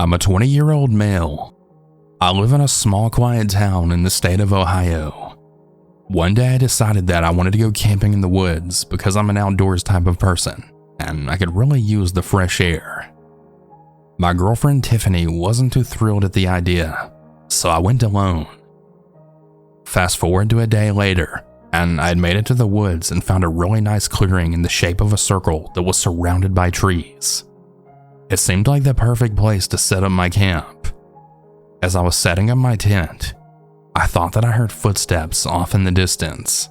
I'm a 20-year-old male. I live in a small, quiet town in the state of Ohio. One day I decided that I wanted to go camping in the woods because I'm an outdoors type of person, and I could really use the fresh air. My girlfriend Tiffany wasn't too thrilled at the idea, so I went alone. Fast forward to a day later, and I'd made it to the woods and found a really nice clearing in the shape of a circle that was surrounded by trees. It seemed like the perfect place to set up my camp. As I was setting up my tent, I thought that I heard footsteps off in the distance.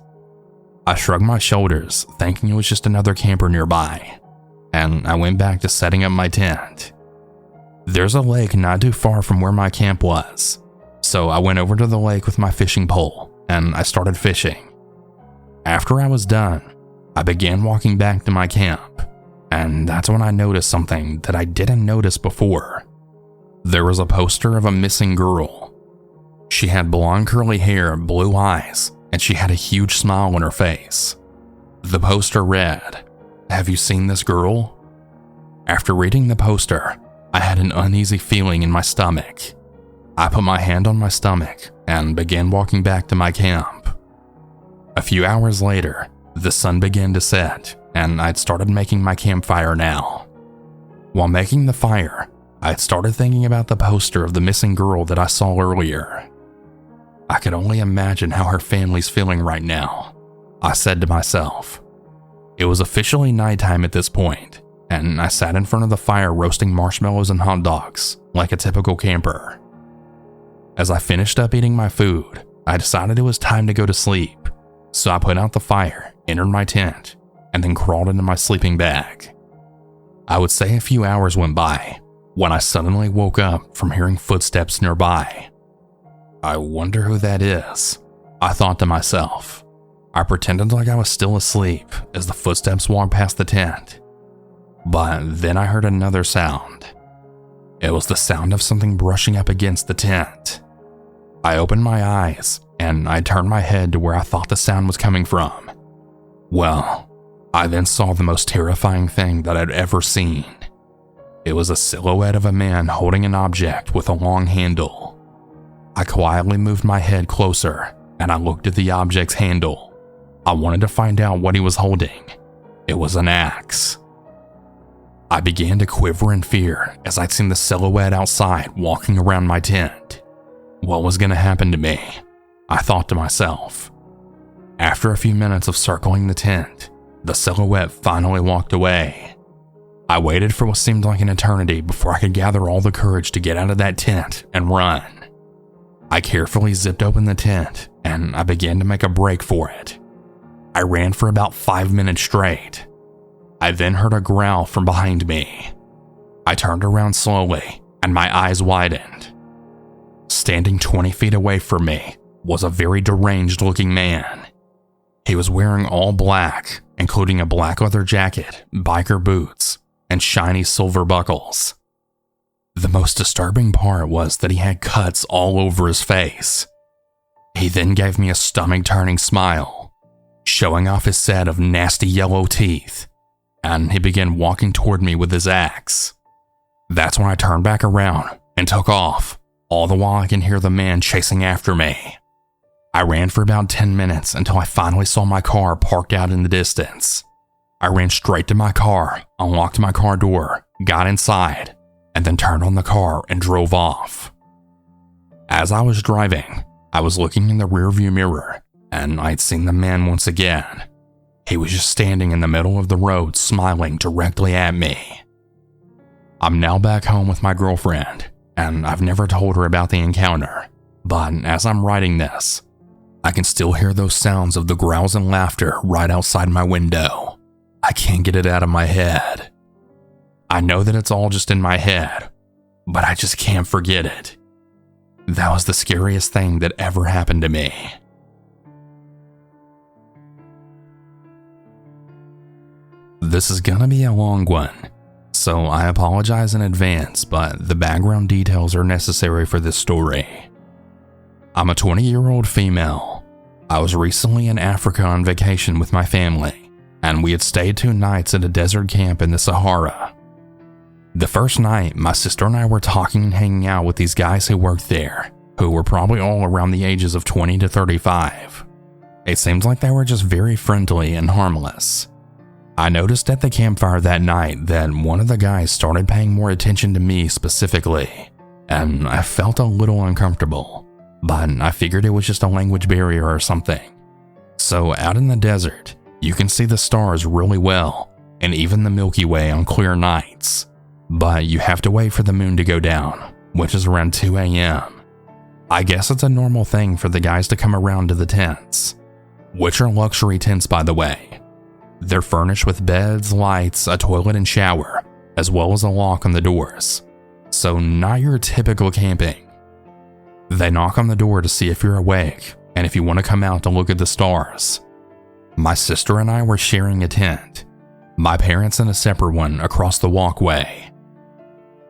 I shrugged my shoulders, thinking it was just another camper nearby, and I went back to setting up my tent. There's a lake not too far from where my camp was, so I went over to the lake with my fishing pole, and I started fishing. After I was done, I began walking back to my camp, and that's when I noticed something that I didn't notice before. There was a poster of a missing girl. She had blonde curly hair, blue eyes, and she had a huge smile on her face. The poster read, "Have you seen this girl?" After reading the poster, I had an uneasy feeling in my stomach. I put my hand on my stomach and began walking back to my camp. A few hours later, the sun began to set, and I'd started making my campfire now. While making the fire, I'd started thinking about the poster of the missing girl that I saw earlier. I could only imagine how her family's feeling right now, I said to myself. It was officially nighttime at this point, and I sat in front of the fire roasting marshmallows and hot dogs like a typical camper. As I finished up eating my food, I decided it was time to go to sleep, so I put out the fire, entered my tent, and then crawled into my sleeping bag. I would say a few hours went by when I suddenly woke up from hearing footsteps nearby. I wonder who that is, I thought to myself. I pretended like I was still asleep as the footsteps walked past the tent. But then I heard another sound. It was the sound of something brushing up against the tent. I opened my eyes and I turned my head to where I thought the sound was coming from. Well, I then saw the most terrifying thing that I'd ever seen. It was a silhouette of a man holding an object with a long handle. I quietly moved my head closer and I looked at the object's handle. I wanted to find out what he was holding. It was an axe. I began to quiver in fear as I'd seen the silhouette outside walking around my tent. What was going to happen to me? I thought to myself. After a few minutes of circling the tent, the silhouette finally walked away. I waited for what seemed like an eternity before I could gather all the courage to get out of that tent and run. I carefully zipped open the tent and I began to make a break for it. I ran for about 5 minutes straight. I then heard a growl from behind me. I turned around slowly and my eyes widened. Standing 20 feet away from me was a very deranged looking man. He was wearing all black, including a black leather jacket, biker boots, and shiny silver buckles. The most disturbing part was that he had cuts all over his face. He then gave me a stomach-turning smile, showing off his set of nasty yellow teeth, and he began walking toward me with his axe. That's when I turned back around and took off, all the while I can hear the man chasing after me. I ran for about 10 minutes until I finally saw my car parked out in the distance. I ran straight to my car, unlocked my car door, got inside, and then turned on the car and drove off. As I was driving, I was looking in the rearview mirror, and I'd seen the man once again. He was just standing in the middle of the road smiling directly at me. I'm now back home with my girlfriend, and I've never told her about the encounter, but as I'm writing this, I can still hear those sounds of the growls and laughter right outside my window. I can't get it out of my head. I know that it's all just in my head, but I just can't forget it. That was the scariest thing that ever happened to me. This is gonna be a long one, so I apologize in advance, but the background details are necessary for this story. I'm a 20-year-old female. I was recently in Africa on vacation with my family, and we had stayed 2 nights at a desert camp in the Sahara. The first night, my sister and I were talking and hanging out with these guys who worked there, who were probably all around the ages of 20 to 35. It seems like they were just very friendly and harmless. I noticed at the campfire that night that one of the guys started paying more attention to me specifically, and I felt a little uncomfortable, but I figured it was just a language barrier or something. So out in the desert, you can see the stars really well, and even the Milky Way on clear nights. But you have to wait for the moon to go down, which is around 2 a.m. I guess it's a normal thing for the guys to come around to the tents, which are luxury tents by the way. They're furnished with beds, lights, a toilet and shower, as well as a lock on the doors. So not your typical camping. They knock on the door to see if you're awake and if you want to come out to look at the stars. My sister and I were sharing a tent, my parents in a separate one across the walkway.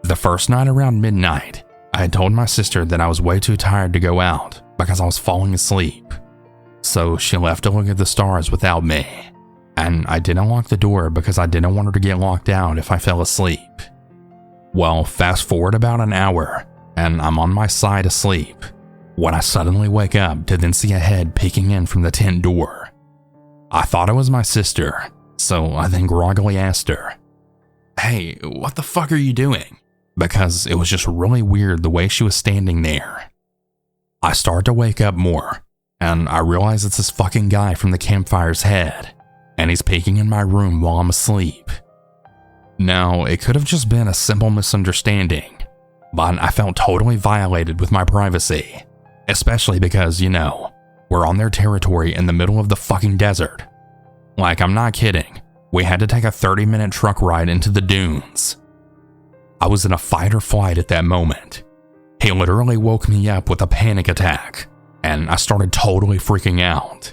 The first night around midnight, I had told my sister that I was way too tired to go out because I was falling asleep. So she left to look at the stars without me, and I didn't lock the door because I didn't want her to get locked out if I fell asleep. Well, fast forward about an hour, and I'm on my side asleep, when I suddenly wake up to then see a head peeking in from the tent door. I thought it was my sister, so I then groggily asked her, "Hey, what the fuck are you doing?" Because it was just really weird the way she was standing there. I start to wake up more, and I realize it's this fucking guy from the Campfire's head, and he's peeking in my room while I'm asleep. Now, it could have just been a simple misunderstanding, but I felt totally violated with my privacy, especially because, we're on their territory in the middle of the fucking desert. Like, I'm not kidding, we had to take a 30-minute truck ride into the dunes. I was in a fight or flight at that moment. He literally woke me up with a panic attack, and I started totally freaking out.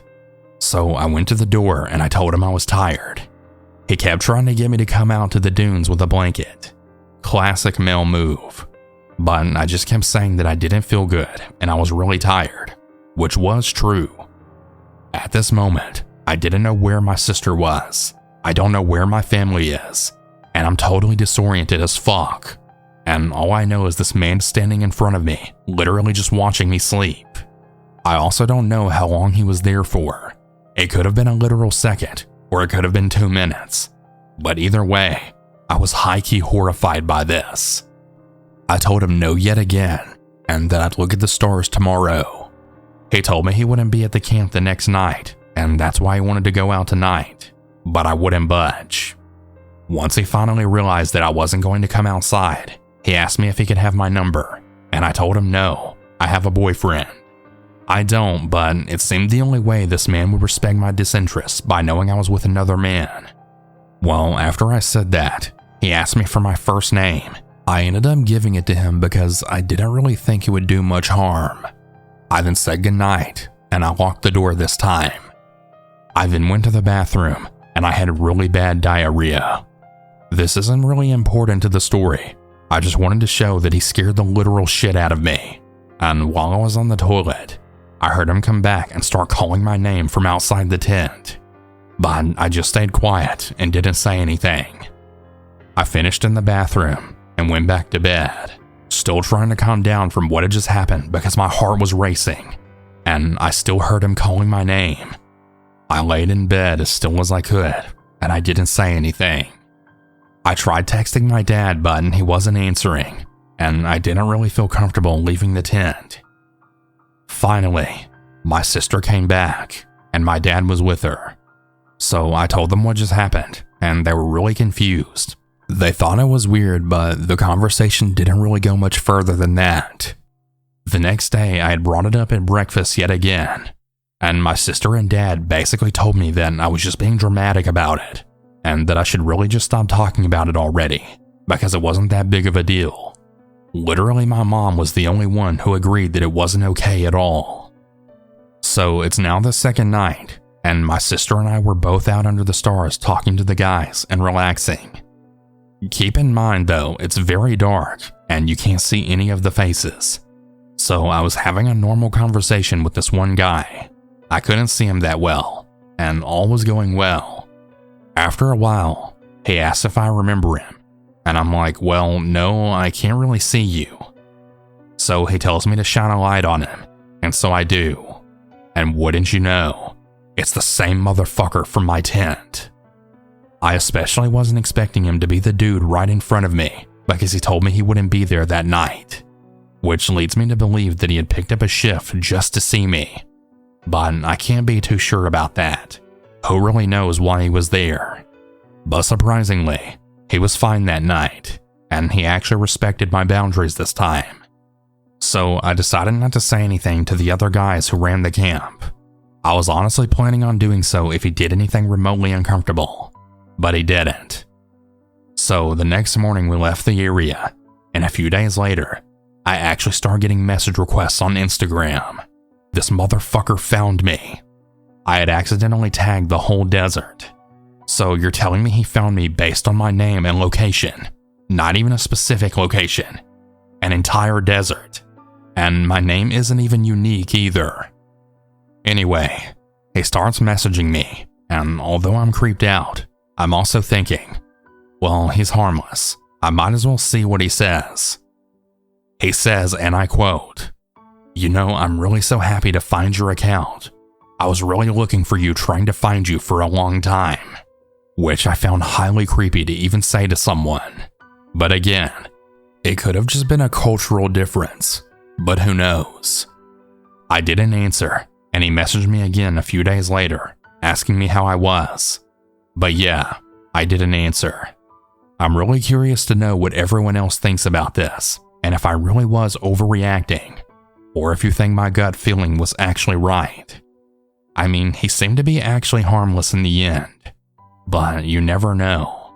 So I went to the door and I told him I was tired. He kept trying to get me to come out to the dunes with a blanket. Classic male move. But I just kept saying that I didn't feel good and I was really tired, which was true. At this moment, I didn't know where my sister was. I don't know where my family is. And I'm totally disoriented as fuck. And all I know is this man standing in front of me, literally just watching me sleep. I also don't know how long he was there for. It could have been a literal second, or it could have been 2 minutes. But either way, I was high-key horrified by this. I told him no yet again, and that I'd look at the stars tomorrow. He told me he wouldn't be at the camp the next night, and that's why he wanted to go out tonight. But I wouldn't budge. Once he finally realized that I wasn't going to come outside, he asked me if he could have my number, and I told him no, I have a boyfriend. I don't, but it seemed the only way this man would respect my disinterest by knowing I was with another man. Well, after I said that, he asked me for my first name. I ended up giving it to him because I didn't really think it would do much harm. I then said goodnight, and I locked the door this time. I then went to the bathroom, and I had really bad diarrhea. This isn't really important to the story. I just wanted to show that he scared the literal shit out of me. And while I was on the toilet, I heard him come back and start calling my name from outside the tent. But I just stayed quiet and didn't say anything. I finished in the bathroom and went back to bed, still trying to calm down from what had just happened because my heart was racing, and I still heard him calling my name. I laid in bed as still as I could, and I didn't say anything. I tried texting my dad, but he wasn't answering, and I didn't really feel comfortable leaving the tent. Finally, my sister came back, and my dad was with her. So I told them what just happened, and they were really confused. They thought it was weird, but the conversation didn't really go much further than that. The next day, I had brought it up at breakfast yet again, and my sister and dad basically told me that I was just being dramatic about it, and that I should really just stop talking about it already, because it wasn't that big of a deal. Literally, my mom was the only one who agreed that it wasn't okay at all. So it's now the second night, and my sister and I were both out under the stars talking to the guys and relaxing. Keep in mind though, it's very dark, and you can't see any of the faces. So I was having a normal conversation with this one guy. I couldn't see him that well, and all was going well. After a while, he asked if I remember him, And I'm like, well, no, I can't really see you. So he tells me to shine a light on him, and so I do. And wouldn't you know, it's the same motherfucker from my tent. I especially wasn't expecting him to be the dude right in front of me because he told me he wouldn't be there that night, which leads me to believe that he had picked up a shift just to see me. But I can't be too sure about that. Who really knows why he was there? But surprisingly, he was fine that night, and he actually respected my boundaries this time. So I decided not to say anything to the other guys who ran the camp. I was honestly planning on doing so if he did anything remotely uncomfortable, but he didn't. So the next morning we left the area, and a few days later, I actually started getting message requests on Instagram. This motherfucker found me. I had accidentally tagged the whole desert. So you're telling me he found me based on my name and location, not even a specific location, an entire desert, and my name isn't even unique either. Anyway, he starts messaging me, and although I'm creeped out, I'm also thinking, well, he's harmless. I might as well see what he says. He says, and I quote, "You know, I'm really so happy to find your account. I was really looking for you, trying to find you for a long time," which I found highly creepy to even say to someone. But again, it could have just been a cultural difference, but who knows? I didn't answer, and he messaged me again a few days later, asking me how I was. But yeah, I didn't answer. I'm really curious to know what everyone else thinks about this, and if I really was overreacting, or if you think my gut feeling was actually right. I mean, he seemed to be actually harmless in the end, but you never know.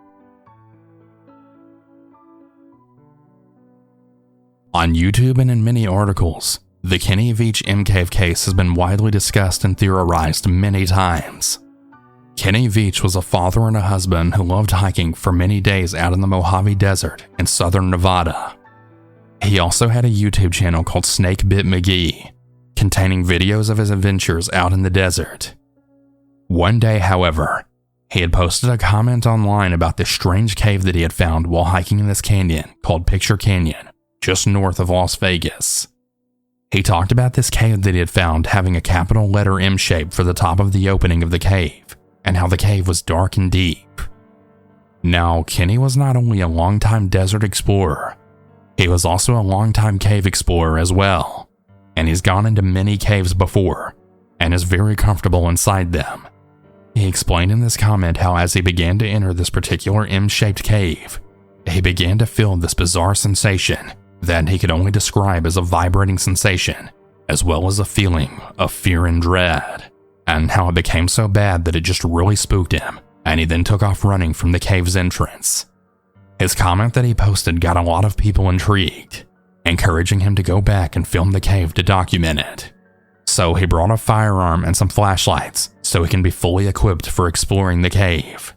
On YouTube and in many articles, the Kenny Veach M Cave case has been widely discussed and theorized many times. Kenny Veach was a father and a husband who loved hiking for many days out in the Mojave Desert in southern Nevada. He also had a YouTube channel called Snake Bit McGee, containing videos of his adventures out in the desert. One day, however, he had posted a comment online about this strange cave that he had found while hiking in this canyon called Picture Canyon, just north of Las Vegas. He talked about this cave that he had found having a capital letter M shape for the top of the opening of the cave, and how the cave was dark and deep. Now, Kenny was not only a longtime desert explorer, he was also a longtime cave explorer as well, and he's gone into many caves before, and is very comfortable inside them. He explained in this comment how as he began to enter this particular M-shaped cave, he began to feel this bizarre sensation that he could only describe as a vibrating sensation, as well as a feeling of fear and dread, and how it became so bad that it just really spooked him, and he then took off running from the cave's entrance. His comment that he posted got a lot of people intrigued, encouraging him to go back and film the cave to document it. So he brought a firearm and some flashlights so he can be fully equipped for exploring the cave.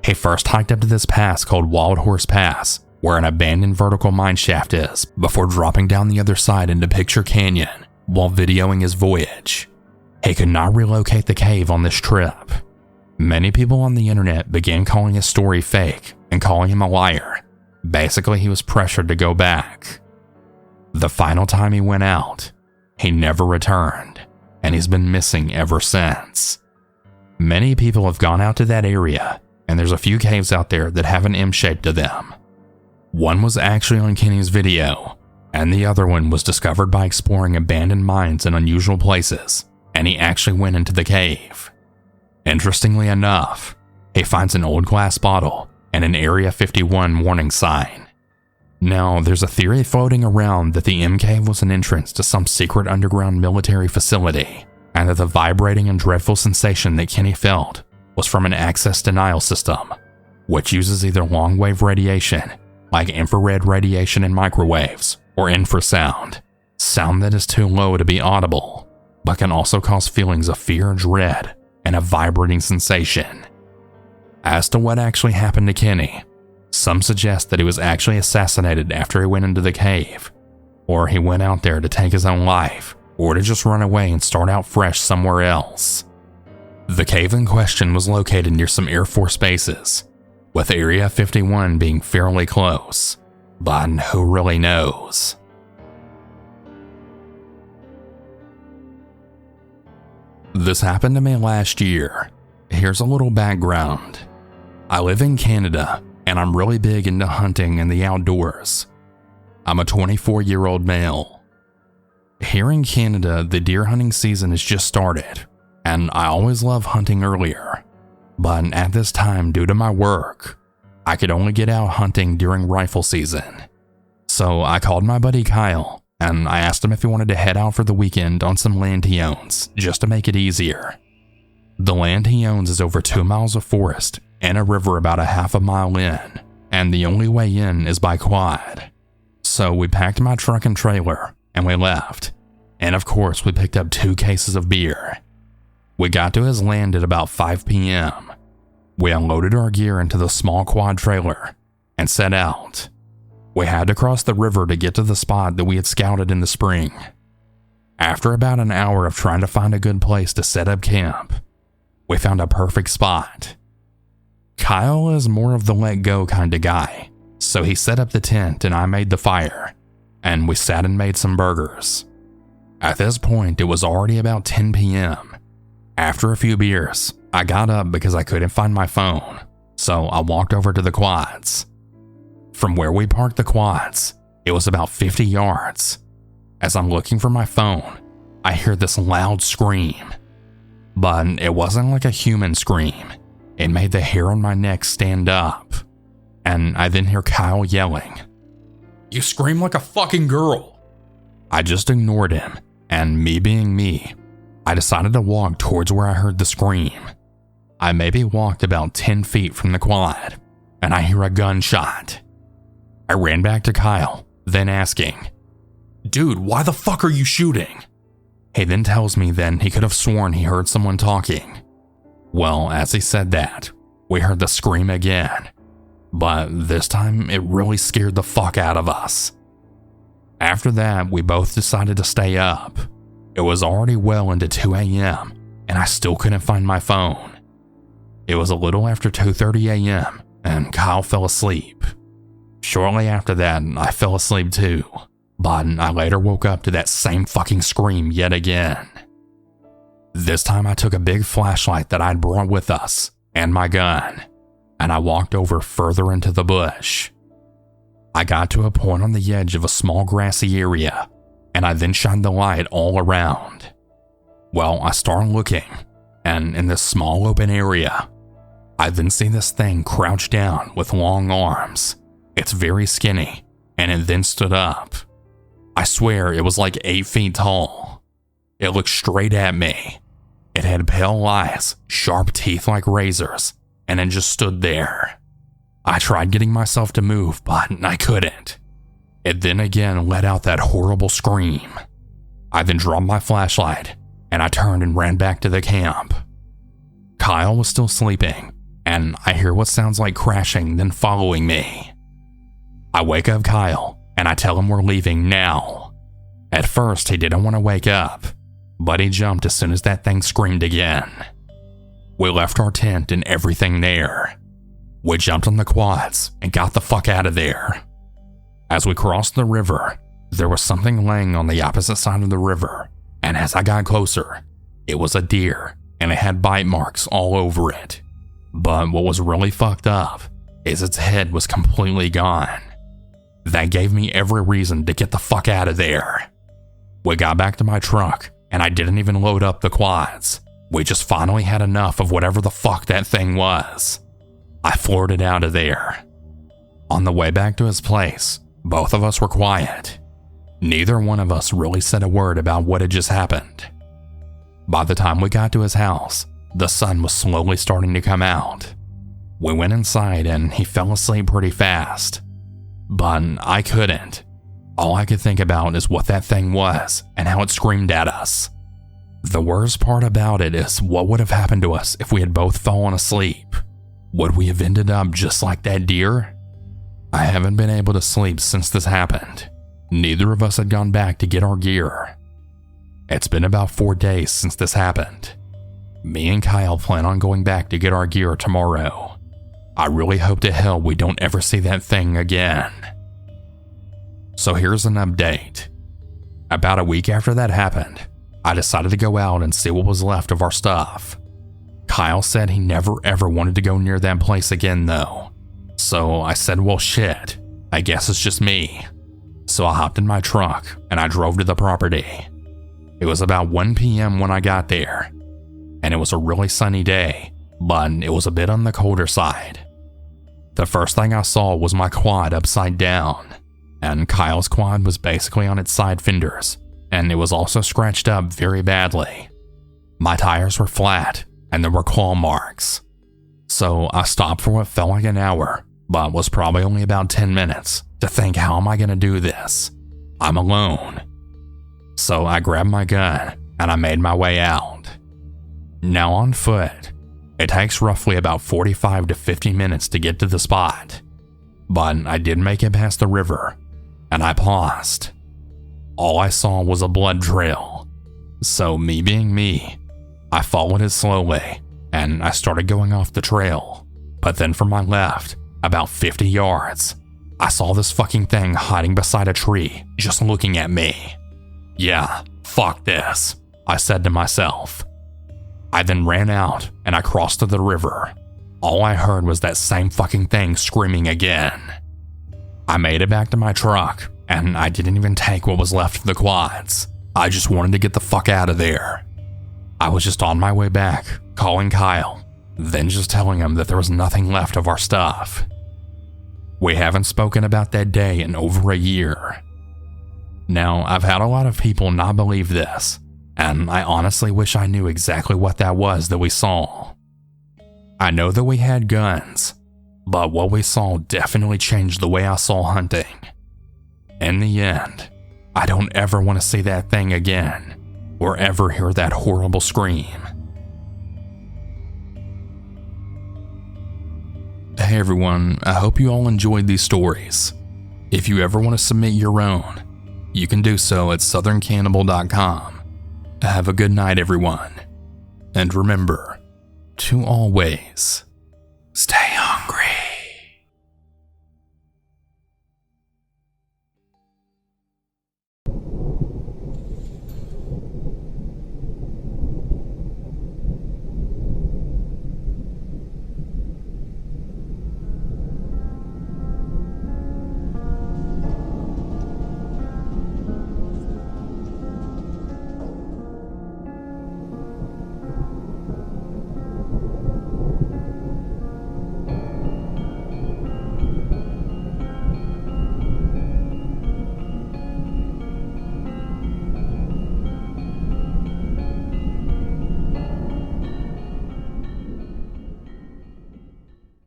He first hiked up to this pass called Wild Horse Pass, where an abandoned vertical mine shaft is, before dropping down the other side into Picture Canyon while videoing his voyage. He could not relocate the cave on this trip. Many people on the internet began calling his story fake and calling him a liar. Basically, he was pressured to go back. The final time he went out, he never returned, and he's been missing ever since. Many people have gone out to that area, and there's a few caves out there that have an M shape to them. One was actually on Kenny's video, and the other one was discovered by exploring abandoned mines in unusual places, and he actually went into the cave. Interestingly enough, he finds an old glass bottle and an Area 51 warning sign. Now, there's a theory floating around that the M Cave was an entrance to some secret underground military facility, and that the vibrating and dreadful sensation that Kenny felt was from an access denial system, which uses either long-wave radiation, like infrared radiation and microwaves, or infrasound, sound that is too low to be audible, but can also cause feelings of fear, dread, and a vibrating sensation. As to what actually happened to Kenny, some suggest that he was actually assassinated after he went into the cave, or he went out there to take his own life, or to just run away and start out fresh somewhere else. The cave in question was located near some Air Force bases, with Area 51 being fairly close, but who really knows? This happened to me last year. Here's a little background. I live in Canada, and I'm really big into hunting and the outdoors. I'm a 24-year-old male. Here in Canada, the deer hunting season has just started, and I always love hunting earlier. But at this time, due to my work, I could only get out hunting during rifle season. So I called my buddy Kyle, and I asked him if he wanted to head out for the weekend on some land he owns, just to make it easier. The land he owns is over 2 miles of forest and a river about a half a mile in, and the only way in is by quad. So we packed my truck and trailer, and we left. And of course, we picked up 2 cases of beer. We got to his land at about 5 p.m. We unloaded our gear into the small quad trailer and set out. We had to cross the river to get to the spot that we had scouted in the spring. After about an hour of trying to find a good place to set up camp, we found a perfect spot. Kyle is more of the let go kind of guy, so he set up the tent and I made the fire, and we sat and made some burgers. At this point, it was already about 10 p.m. After a few beers, I got up because I couldn't find my phone, so I walked over to the quads. From where we parked the quads, it was about 50 yards. As I'm looking for my phone, I hear this loud scream. But it wasn't like a human scream. It made the hair on my neck stand up. And I then hear Kyle yelling, "You scream like a fucking girl." I just ignored him, and me being me, I decided to walk towards where I heard the scream. I maybe walked about 10 feet from the quad, and I hear a gunshot. I ran back to Kyle, then asking, "Dude, why the fuck are you shooting?" He then tells me then he could have sworn he heard someone talking. Well, as he said that, we heard the scream again, but this time it really scared the fuck out of us. After that, we both decided to stay up. It was already well into 2 a.m., and I still couldn't find my phone. It was a little after 2:30 a.m., and Kyle fell asleep. Shortly after that, I fell asleep too, but I later woke up to that same fucking scream yet again. This time I took a big flashlight that I'd brought with us, and my gun, and I walked over further into the bush. I got to a point on the edge of a small grassy area, and I then shined the light all around. Well, I started looking, and in this small open area, I then see this thing crouched down with long arms. It's very skinny, and it then stood up. I swear it was like 8 feet tall. It looked straight at me. It had pale eyes, sharp teeth like razors, and it just stood there. I tried getting myself to move, but I couldn't. It then again let out that horrible scream. I then dropped my flashlight, and I turned and ran back to the camp. Kyle was still sleeping, and I hear what sounds like crashing then following me. I wake up Kyle, and I tell him we're leaving now. At first, he didn't want to wake up, but he jumped as soon as that thing screamed again. We left our tent and everything there. We jumped on the quads and got the fuck out of there. As we crossed the river, there was something laying on the opposite side of the river, and as I got closer, it was a deer, and it had bite marks all over it. But what was really fucked up is its head was completely gone. That gave me every reason to get the fuck out of there. We got back to my truck, and I didn't even load up the quads. We just finally had enough of whatever the fuck that thing was. I floored it out of there. On the way back to his place, both of us were quiet. Neither one of us really said a word about what had just happened. By the time we got to his house, the sun was slowly starting to come out. We went inside and he fell asleep pretty fast. But I couldn't. All I could think about is what that thing was and how it screamed at us. The worst part about it is what would have happened to us if we had both fallen asleep. Would we have ended up just like that deer? I haven't been able to sleep since this happened. Neither of us had gone back to get our gear. It's been about 4 days since this happened. Me and Kyle plan on going back to get our gear tomorrow. I really hope to hell we don't ever see that thing again. So here's an update. About a week after that happened, I decided to go out and see what was left of our stuff. Kyle said he never ever wanted to go near that place again though. So I said, well shit, I guess it's just me. So I hopped in my truck and I drove to the property. It was about 1 p.m. when I got there, and it was a really sunny day, but it was a bit on the colder side. The first thing I saw was my quad upside down, and Kyle's quad was basically on its side fenders, and it was also scratched up very badly. My tires were flat, and there were claw marks. So I stopped for what felt like an hour, but was probably only about 10 minutes, to think, how am I gonna do this? I'm alone. So I grabbed my gun, and I made my way out. Now on foot, it takes roughly about 45 to 50 minutes to get to the spot. But I did make it past the river, and I paused. All I saw was a blood trail. So me being me, I followed it slowly, and I started going off the trail. But then from my left, about 50 yards, I saw this fucking thing hiding beside a tree, just looking at me. Yeah, fuck this, I said to myself. I then ran out and I crossed to the river. All I heard was that same fucking thing screaming again. I made it back to my truck, and I didn't even take what was left of the quads. I just wanted to get the fuck out of there. I was just on my way back, calling Kyle, then just telling him that there was nothing left of our stuff. We haven't spoken about that day in over a year. Now, I've had a lot of people not believe this, and I honestly wish I knew exactly what that was that we saw. I know that we had guns, but what we saw definitely changed the way I saw hunting. In the end, I don't ever want to see that thing again, or ever hear that horrible scream. Hey everyone, I hope you all enjoyed these stories. If you ever want to submit your own, you can do so at southerncannibal.com. Have a good night everyone, and remember to always stay